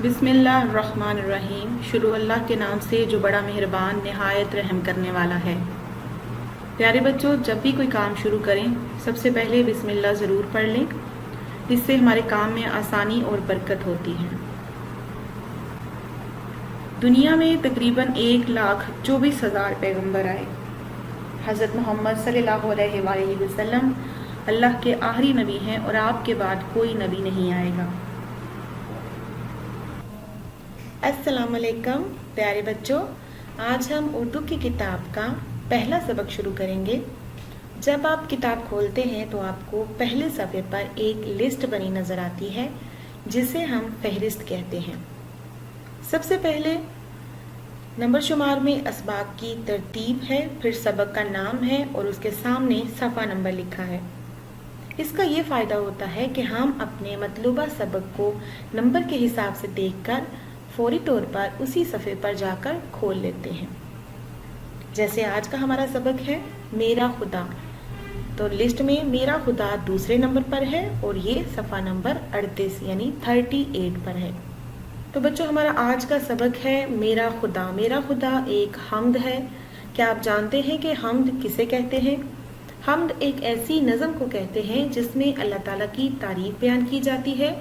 बिस्मिल्लाहिर्रहमानिर्रहीम। शुरू अल्लाह के नाम से जो बड़ा मेहरबान नहायत रहम करने वाला है। प्यारे बच्चों, जब भी कोई काम शुरू करें सबसे पहले बिस्मिल्लाह ज़रूर पढ़ लें। इससे हमारे काम में आसानी और बरकत होती है। दुनिया में तकरीबन 1,24,000 पैगंबर आए। हज़रत मोहम्मद सल्लल्लाहु अलैहि वसल्लम अल्लाह के आखिरी नबी हैं और आपके बाद कोई नबी नहीं आएगा। अस्सलाम वालेकुम प्यारे बच्चों, आज हम उर्दू की किताब का पहला सबक शुरू करेंगे। जब आप किताब खोलते हैं तो आपको पहले सफ़े पर एक लिस्ट बनी नज़र आती है जिसे हम फहरिस्त कहते हैं। सबसे पहले नंबर शुमार में असबाक की तरतीब है, फिर सबक का नाम है और उसके सामने सफ़ा नंबर लिखा है। इसका ये फ़ायदा होता है कि हम अपने मतलूबा सबक को नंबर के हिसाब से देखकर फौरी तौर पर उसी सफ़े पर जाकर खोल लेते हैं। जैसे आज का हमारा सबक है मेरा खुदा, तो लिस्ट में मेरा खुदा दूसरे नंबर पर है और ये सफ़ा नंबर 38 यानी 38 पर है। तो बच्चों, हमारा आज का सबक है मेरा खुदा। मेरा खुदा एक हम्द है। क्या आप जानते हैं कि हम्द किसे कहते हैं? हम्द एक ऐसी नज़म को कहते हैं जिसमें अल्लाह ताला की तारीफ बयान की जाती है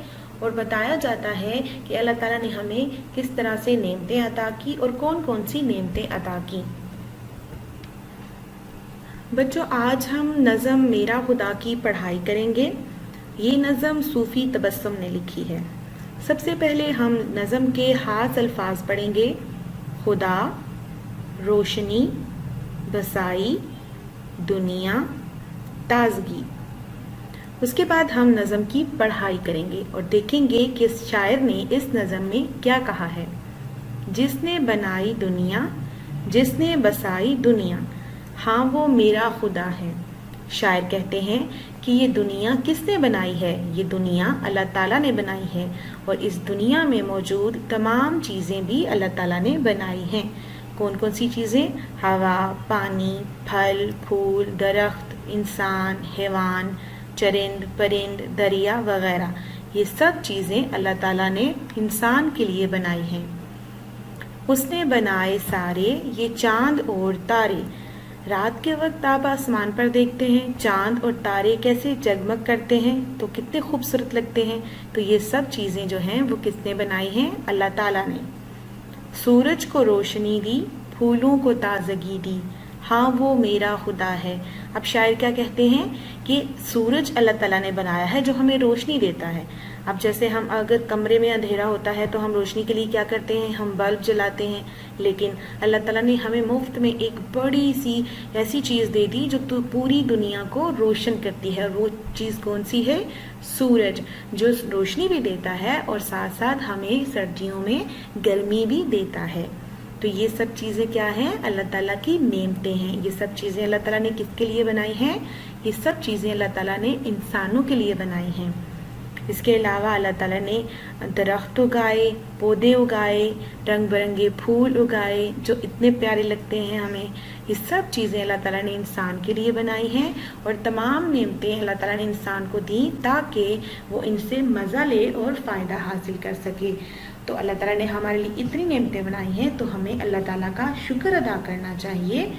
और बताया जाता है कि अल्लाह ताला ने हमें किस तरह से नेमतें अता की और कौन कौन सी नेमतें अता की। बच्चों, आज हम नज़म मेरा खुदा की पढ़ाई करेंगे। ये नज़म सूफ़ी तबस्सुम ने लिखी है। सबसे पहले हम नज़म के खास अल्फाज पढ़ेंगे। खुदा, रोशनी, बसाई, दुनिया, ताजगी। उसके बाद हम नज़म की पढ़ाई करेंगे और देखेंगे कि शायर ने इस नज़म में क्या कहा है। जिसने बनाई दुनिया, जिसने बसाई दुनिया, हाँ वो मेरा खुदा है। शायर कहते हैं कि ये दुनिया किसने बनाई है? ये दुनिया अल्लाह ताला ने बनाई है और इस दुनिया में मौजूद तमाम चीज़ें भी अल्लाह ताला ने बनाई हैं। कौन कौन सी चीज़ें? हवा, पानी, फल, फूल, दरख्त, इंसान, हैवान, चरिंद, परिंद, दरिया वगैरह। ये सब चीज़ें अल्लाह ताला ने इंसान के लिए बनाई हैं। उसने बनाए सारे ये चांद और तारे। रात के वक्त आप आसमान पर देखते हैं चांद और तारे कैसे जगमग करते हैं, तो कितने खूबसूरत लगते हैं। तो ये सब चीज़ें जो हैं वो किसने बनाई हैं? अल्लाह ताला ने। सूरज को रोशनी दी, फूलों को ताजगी दी, हाँ वो मेरा खुदा है। अब शायर क्या कहते हैं कि सूरज अल्लाह ताला ने बनाया है जो हमें रोशनी देता है। अब जैसे हम अगर कमरे में अंधेरा होता है तो हम रोशनी के लिए क्या करते हैं? हम बल्ब जलाते हैं। लेकिन अल्लाह ताला ने हमें मुफ्त में एक बड़ी सी ऐसी चीज़ दे दी जो तो पूरी दुनिया को रोशन करती है। वो चीज़ कौन सी है? सूरज, जो रोशनी भी देता है और साथ साथ हमें सर्दियों में गर्मी भी देता है। तो ये सब चीज़ें क्या हैं? अल्लाह ताला की नेमतें हैं। ये सब चीज़ें अल्लाह ताला ने किसके लिए बनाई हैं? ये सब चीज़ें अल्लाह ताला ने इंसानों के लिए बनाई हैं। इसके अलावा अल्लाह ताला ने दरख्त उगाए, पौधे उगाए, रंग बिरंगे फूल उगाए जो इतने प्यारे लगते हैं हमें। ये सब चीज़ें अल्लाह ताला ने इंसान के लिए बनाई हैं और तमाम नेमतें अल्लाह ताला ने इंसान को दी ताकि वो इनसे मज़ा ले और फ़ायदा हासिल कर सके। तो अल्लाह ताला ने हमारे लिए इतनी नेमतें बनाई हैं तो हमें अल्लाह ताला का शुक्र अदा करना चाहिए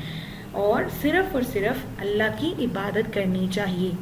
और सिर्फ़ अल्लाह की इबादत करनी चाहिए।